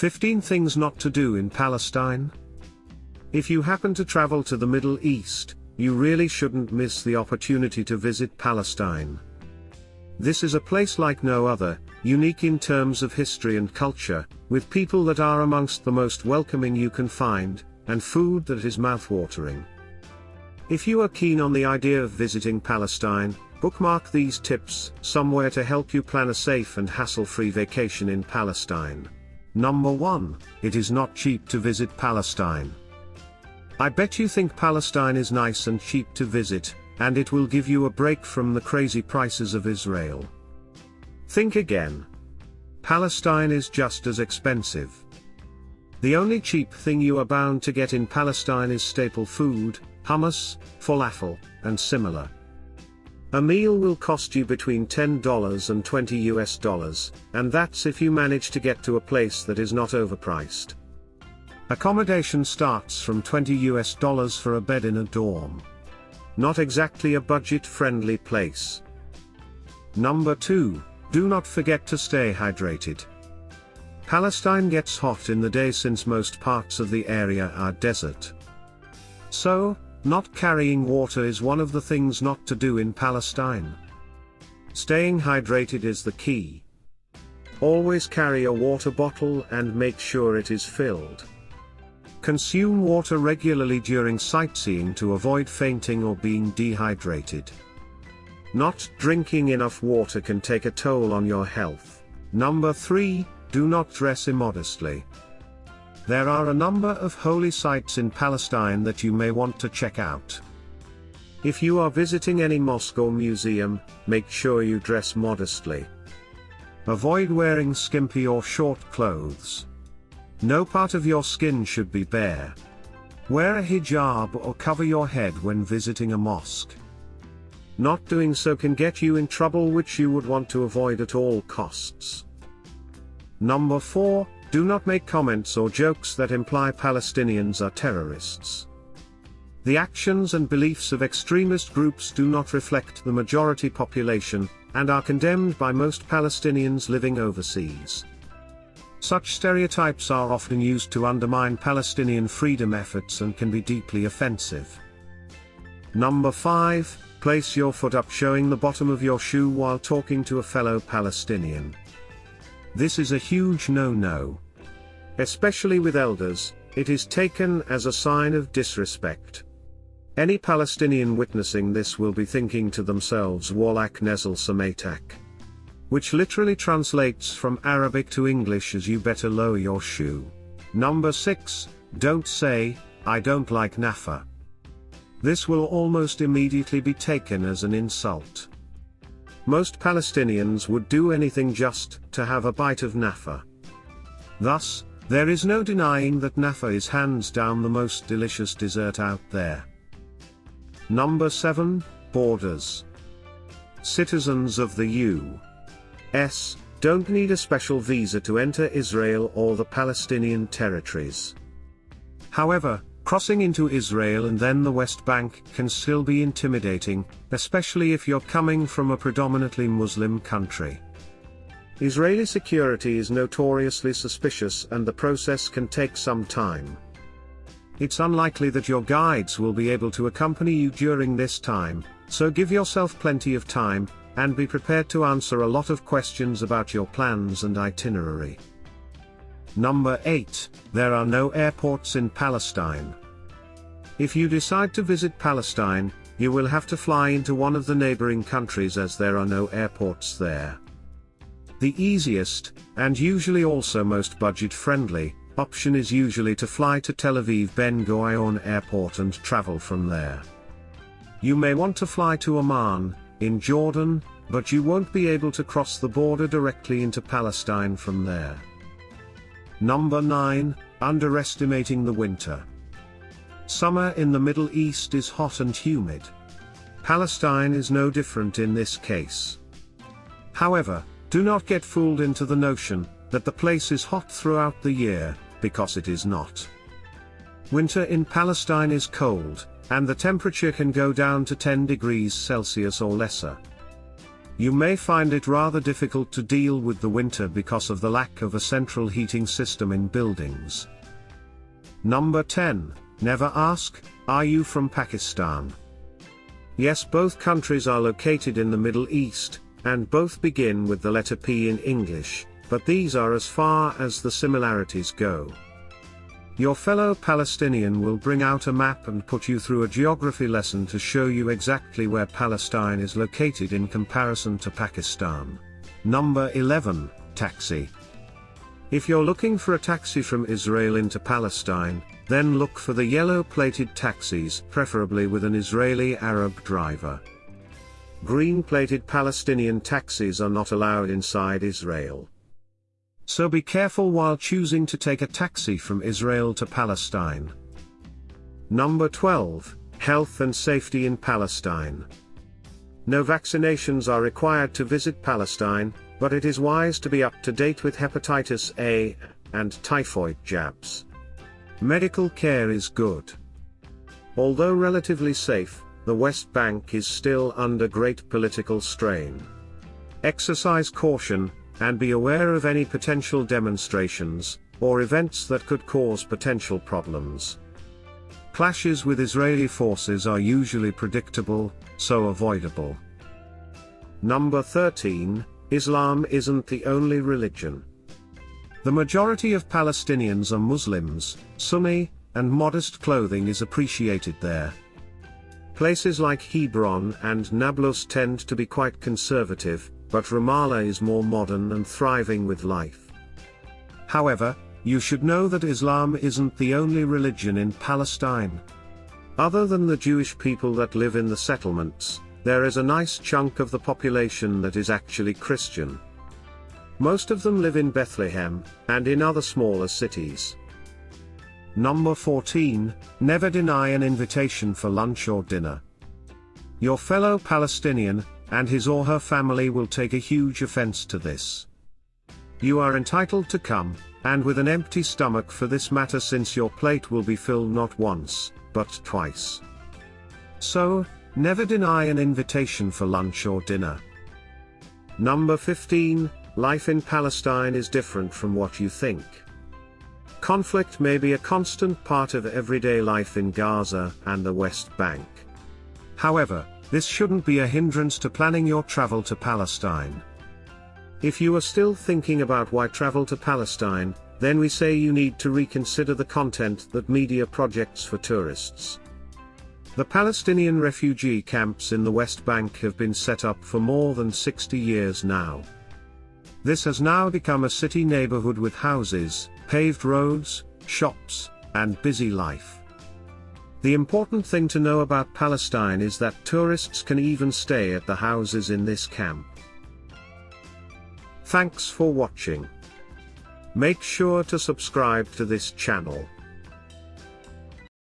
15 Things Not to Do in Palestine. If you happen to travel to the Middle East, you really shouldn't miss the opportunity to visit Palestine. This is a place like no other, unique in terms of history and culture, with people that are amongst the most welcoming you can find, and food that is mouth-watering. If you are keen on the idea of visiting Palestine, bookmark these tips somewhere to help you plan a safe and hassle-free vacation in Palestine. Number 1, it is not cheap to visit Palestine. I bet you think Palestine is nice and cheap to visit, and it will give you a break from the crazy prices of Israel. Think again. Palestine is just as expensive. The only cheap thing you are bound to get in Palestine is staple food, hummus, falafel, and similar. A meal will cost you between $10 and $20, and that's if you manage to get to a place that is not overpriced. Accommodation starts from $20 for a bed in a dorm. Not exactly a budget-friendly place. Number 2, do not forget to stay hydrated. Palestine gets hot in the day since most parts of the area are desert. So, not carrying water is one of the things not to do in Palestine. Staying hydrated is the key. Always carry a water bottle and make sure it is filled. Consume water regularly during sightseeing to avoid fainting or being dehydrated. Not drinking enough water can take a toll on your health. Number 3, do not dress immodestly. There are a number of holy sites in Palestine that you may want to check out. If you are visiting any mosque or museum, make sure you dress modestly. Avoid wearing skimpy or short clothes. No part of your skin should be bare. Wear a hijab or cover your head when visiting a mosque. Not doing so can get you in trouble, which you would want to avoid at all costs. Number 4, do not make comments or jokes that imply Palestinians are terrorists. The actions and beliefs of extremist groups do not reflect the majority population, and are condemned by most Palestinians living overseas. Such stereotypes are often used to undermine Palestinian freedom efforts and can be deeply offensive. Number 5, place your foot up showing the bottom of your shoe while talking to a fellow Palestinian. This is a huge no-no. Especially with elders, it is taken as a sign of disrespect. Any Palestinian witnessing this will be thinking to themselves Walak Nezel Samaitak, which literally translates from Arabic to English as you better lower your shoe. Number 6, don't say, I don't like Knafa. This will almost immediately be taken as an insult. Most Palestinians would do anything just to have a bite of Knafa. Thus, there is no denying that Knafa is hands down the most delicious dessert out there. Number 7, borders. Citizens of the U.S. don't need a special visa to enter Israel or the Palestinian territories. However, crossing into Israel and then the West Bank can still be intimidating, especially if you're coming from a predominantly Muslim country. Israeli security is notoriously suspicious and the process can take some time. It's unlikely that your guides will be able to accompany you during this time, so give yourself plenty of time, and be prepared to answer a lot of questions about your plans and itinerary. Number 8, there are no airports in Palestine. If you decide to visit Palestine, you will have to fly into one of the neighboring countries as there are no airports there. The easiest, and usually also most budget-friendly, option is usually to fly to Tel Aviv Ben Gurion Airport and travel from there. You may want to fly to Amman, in Jordan, but you won't be able to cross the border directly into Palestine from there. Number 9, underestimating the winter. Summer in the Middle East is hot and humid. Palestine is no different in this case. However, do not get fooled into the notion that the place is hot throughout the year, because it is not. Winter in Palestine is cold, and the temperature can go down to 10 degrees Celsius or lesser. You may find it rather difficult to deal with the winter because of the lack of a central heating system in buildings. Number 10. Never ask, are you from Pakistan? Yes, both countries are located in the Middle East, and both begin with the letter P in English, but these are as far as the similarities go. Your fellow Palestinian will bring out a map and put you through a geography lesson to show you exactly where Palestine is located in comparison to Pakistan. Number 11, taxi. If you're looking for a taxi from Israel into Palestine, then look for the yellow-plated taxis, preferably with an Israeli Arab driver. Green-plated Palestinian taxis are not allowed inside Israel. So be careful while choosing to take a taxi from Israel to Palestine. Number 12, health and safety in Palestine. No vaccinations are required to visit Palestine, but it is wise to be up to date with hepatitis A and typhoid jabs. Medical care is good. Although relatively safe, the West Bank is still under great political strain. Exercise caution, and be aware of any potential demonstrations, or events that could cause potential problems. Clashes with Israeli forces are usually predictable, so avoidable. Number 13, Islam isn't the only religion. The majority of Palestinians are Muslims, Sunni, and modest clothing is appreciated there. Places like Hebron and Nablus tend to be quite conservative, but Ramallah is more modern and thriving with life. However, you should know that Islam isn't the only religion in Palestine. Other than the Jewish people that live in the settlements, there is a nice chunk of the population that is actually Christian. Most of them live in Bethlehem, and in other smaller cities. Number 14, never deny an invitation for lunch or dinner. Your fellow Palestinian, and his or her family will take a huge offense to this. You are entitled to come, and with an empty stomach for this matter, since your plate will be filled not once, but twice. So, never deny an invitation for lunch or dinner. Number 15, life in Palestine is different from what you think. Conflict may be a constant part of everyday life in Gaza and the West Bank. However, this shouldn't be a hindrance to planning your travel to Palestine. If you are still thinking about why travel to Palestine, then we say you need to reconsider the content that media projects for tourists. The Palestinian refugee camps in the West Bank have been set up for more than 60 years now. This has now become a city neighborhood with houses, paved roads, shops, and busy life. The important thing to know about Palestine is that tourists can even stay at the houses in this camp. Thanks for watching. Make sure to subscribe to this channel.